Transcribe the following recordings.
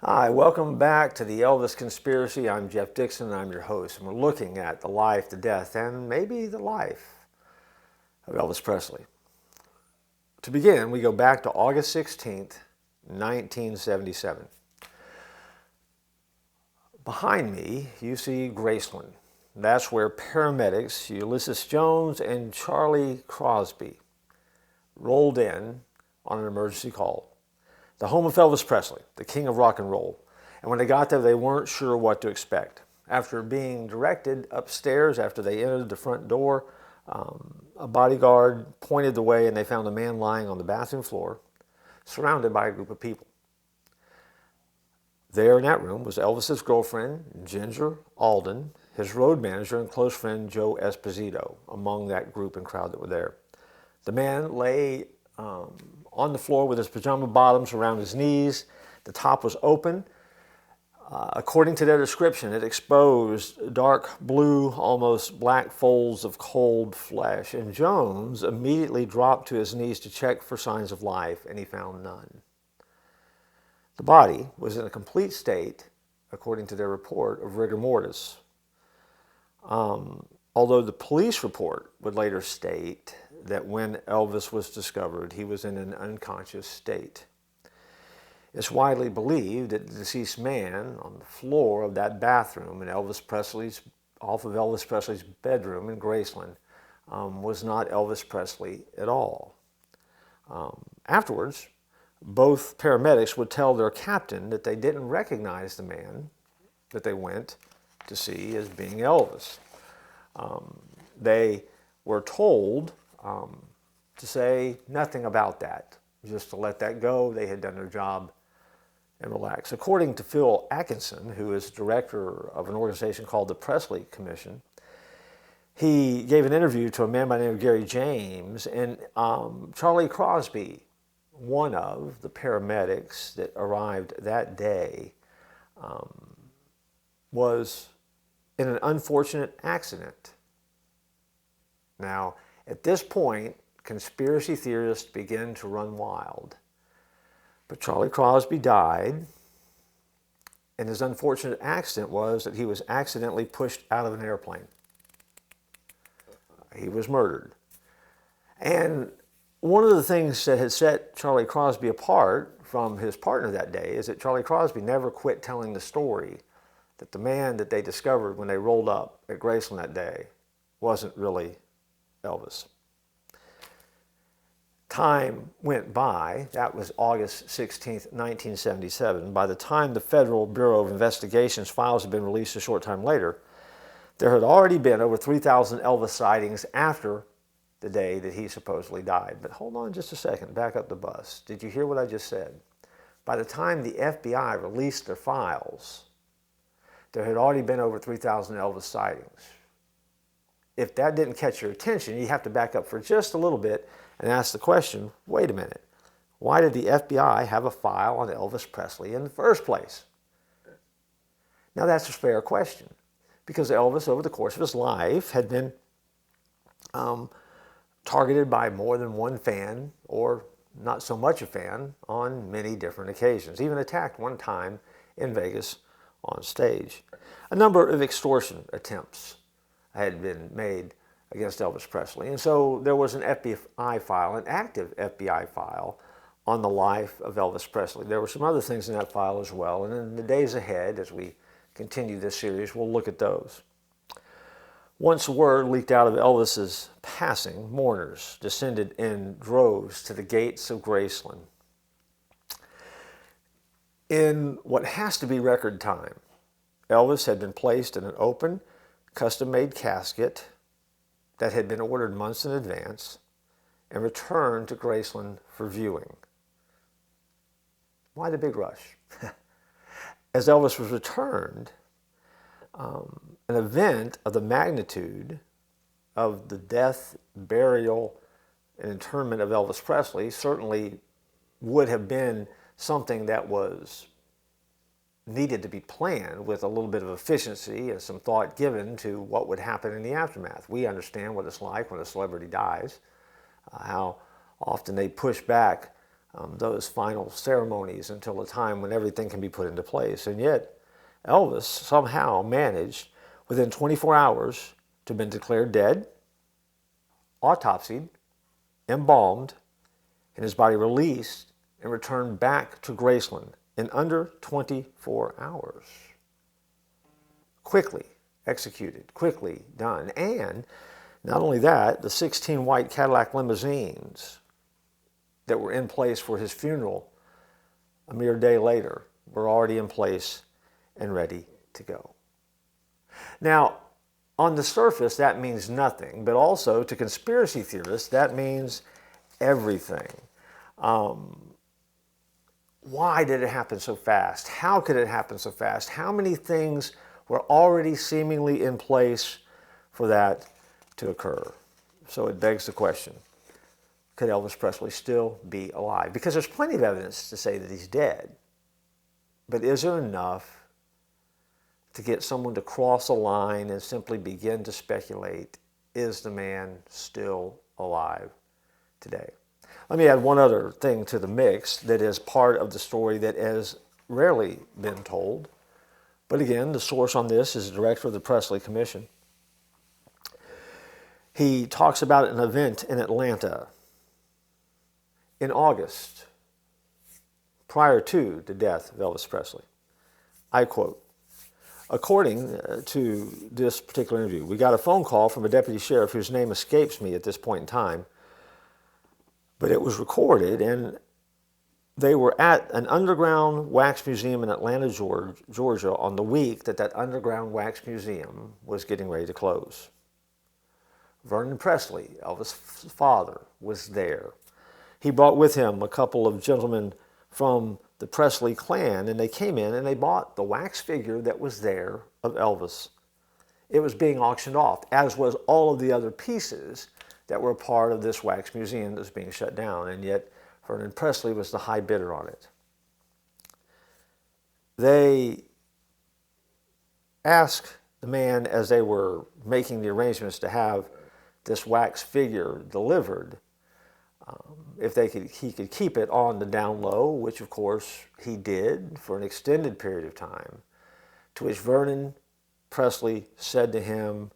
Hi, welcome back to the Elvis Conspiracy. I'm Jeff Dixon and I'm your host. And we're looking at the life, the death, and maybe the life of Elvis Presley. To begin, we go back to August 16th, 1977. Behind me, you see Graceland. That's where paramedics Ulysses Jones and Charlie Crosby rolled in on an emergency call. The home of Elvis Presley, the king of rock and roll. And when they got there, they weren't sure what to expect. After being directed upstairs, after they entered the front door, a bodyguard pointed the way and they found a man lying on the bathroom floor, surrounded by a group of people. There in that room was Elvis's girlfriend, Ginger Alden, his road manager and close friend, Joe Esposito, among that group and crowd that were there. The man lay on the floor with his pajama bottoms around his knees. The top was open. According to their description, it exposed dark blue, almost black folds of cold flesh. And Jones immediately dropped to his knees to check for signs of life, and he found none. The body was in a complete state, according to their report, of rigor mortis. Although the police report would later state that when Elvis was discovered, he was in an unconscious state. It's widely believed that the deceased man on the floor of that bathroom off of Elvis Presley's bedroom in Graceland was not Elvis Presley at all. Afterwards, both paramedics would tell their captain that they didn't recognize the man that they went to see as being Elvis. They were told to say nothing about that, just to let that go. They had done their job and relax. According to Phil Atkinson, who is director of an organization called the Presley Commission, he gave an interview to a man by the name of Gary James, and Charlie Crosby, one of the paramedics that arrived that day, was in an unfortunate accident. Now, at this point, conspiracy theorists begin to run wild. But Charlie Crosby died, and his unfortunate accident was that he was accidentally pushed out of an airplane. He was murdered. And one of the things that had set Charlie Crosby apart from his partner that day is that Charlie Crosby never quit telling the story that the man that they discovered when they rolled up at Graceland that day wasn't really Elvis. Time went by. That was August 16th, 1977. By the time the Federal Bureau of Investigation's files had been released a short time later, there had already been over 3,000 Elvis sightings after the day that he supposedly died. But hold on just a second, back up the bus. Did you hear what I just said? By the time the FBI released their files, there had already been over 3,000 Elvis sightings. If that didn't catch your attention, you have to back up for just a little bit and ask the question, wait a minute, why did the FBI have a file on Elvis Presley in the first place? Now that's a fair question, because Elvis, over the course of his life, had been targeted by more than one fan, or not so much a fan, on many different occasions, even attacked one time in Vegas on stage. A number of extortion attempts had been made against Elvis Presley. And so there was an FBI file, an active FBI file, on the life of Elvis Presley. There were some other things in that file as well, and in the days ahead, as we continue this series, we'll look at those. Once word leaked out of Elvis's passing, mourners descended in droves to the gates of Graceland. In what has to be record time, Elvis had been placed in an open, custom-made casket that had been ordered months in advance and returned to Graceland for viewing. Why the big rush? As Elvis was returned, an event of the magnitude of the death, burial, and interment of Elvis Presley certainly would have been something that was needed to be planned with a little bit of efficiency and some thought given to what would happen in the aftermath. We understand what it's like when a celebrity dies, how often they push back those final ceremonies until a time when everything can be put into place. And yet, Elvis somehow managed within 24 hours to have been declared dead, autopsied, embalmed, and his body released and returned back to Graceland in under 24 hours. Quickly executed, quickly done. And not only that, the 16 white Cadillac limousines that were in place for his funeral a mere day later were already in place and ready to go. Now, on the surface, that means nothing, but also to conspiracy theorists, that means everything. Why did it happen so fast? How could it happen so fast? How many things were already seemingly in place for that to occur? So it begs the question, could Elvis Presley still be alive? Because there's plenty of evidence to say that he's dead. But is there enough to get someone to cross a line and simply begin to speculate, is the man still alive today? Let me add one other thing to the mix that is part of the story that has rarely been told. But again, the source on this is the director of the Presley Commission. He talks about an event in Atlanta in August, prior to the death of Elvis Presley. I quote, according to this particular interview, we got a phone call from a deputy sheriff whose name escapes me at this point in time, but it was recorded, and they were at an underground wax museum in Atlanta, Georgia, on the week that that underground wax museum was getting ready to close. Vernon Presley, Elvis' father, was there. He brought with him a couple of gentlemen from the Presley clan, and they came in and they bought the wax figure that was there of Elvis. It was being auctioned off, as was all of the other pieces that were part of this wax museum that was being shut down, and yet Vernon Presley was the high bidder on it. They asked the man, as they were making the arrangements to have this wax figure delivered, if he could keep it on the down low, which of course he did for an extended period of time, to which Vernon Presley said to him,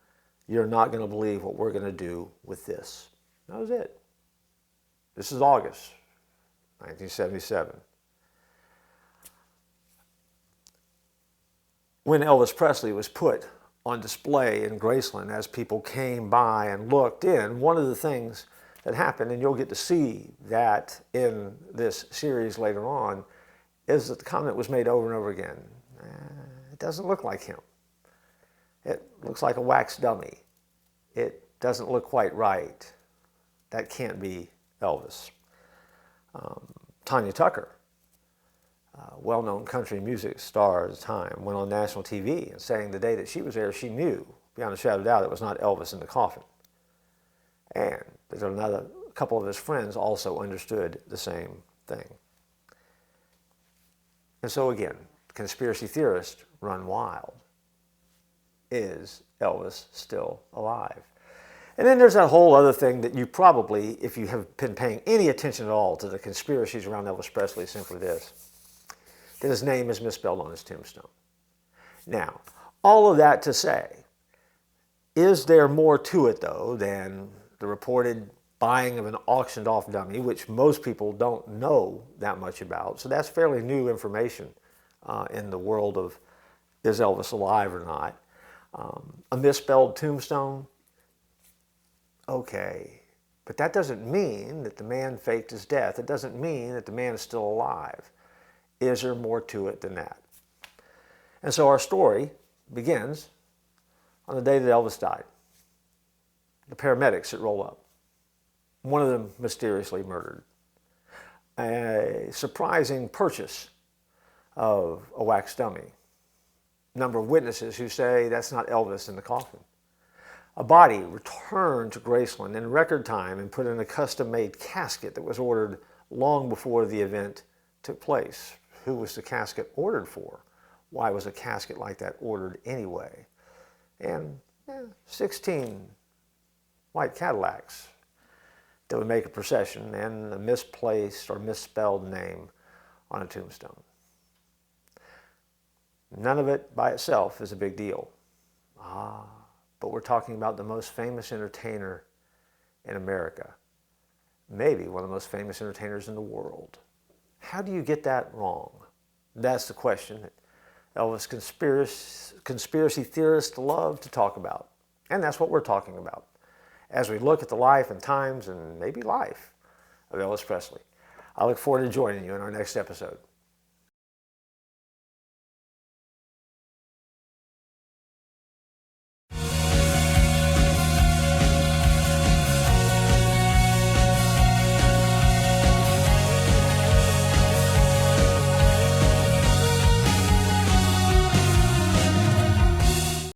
"You're not going to believe what we're going to do with this." That was it. This is August 1977. When Elvis Presley was put on display in Graceland, as people came by and looked in, one of the things that happened, and you'll get to see that in this series later on, is that the comment was made over and over again. It doesn't look like him. It looks like a wax dummy. It doesn't look quite right. That can't be Elvis. Tanya Tucker, well-known country music star at the time, went on national TV and saying the day that she was there, she knew beyond a shadow of doubt it was not Elvis in the coffin. And there's a couple of his friends also understood the same thing. And so again, conspiracy theorists run wild. Is Elvis still alive? And then there's that whole other thing that you probably, if you have been paying any attention at all to the conspiracies around Elvis Presley, is simply this: that his name is misspelled on his tombstone. Now, all of that to say, is there more to it, though, than the reported buying of an auctioned off dummy, which most people don't know that much about? So that's fairly new information in the world of, is Elvis alive or not? A misspelled tombstone? Okay. But that doesn't mean that the man faked his death. It doesn't mean that the man is still alive. Is there more to it than that? And so our story begins on the day that Elvis died. The paramedics that roll up. One of them mysteriously murdered. A surprising purchase of a wax dummy. Number of witnesses who say that's not Elvis in the coffin. A body returned to Graceland in record time and put in a custom-made casket that was ordered long before the event took place. Who was the casket ordered for? Why was a casket like that ordered anyway? And 16 white Cadillacs that would make a procession and a misplaced or misspelled name on a tombstone. None of it by itself is a big deal. But we're talking about the most famous entertainer in America. Maybe one of the most famous entertainers in the world. How do you get that wrong? That's the question that Elvis conspiracy theorists love to talk about. And that's what we're talking about as we look at the life and times and maybe life of Elvis Presley. I look forward to joining you in our next episode.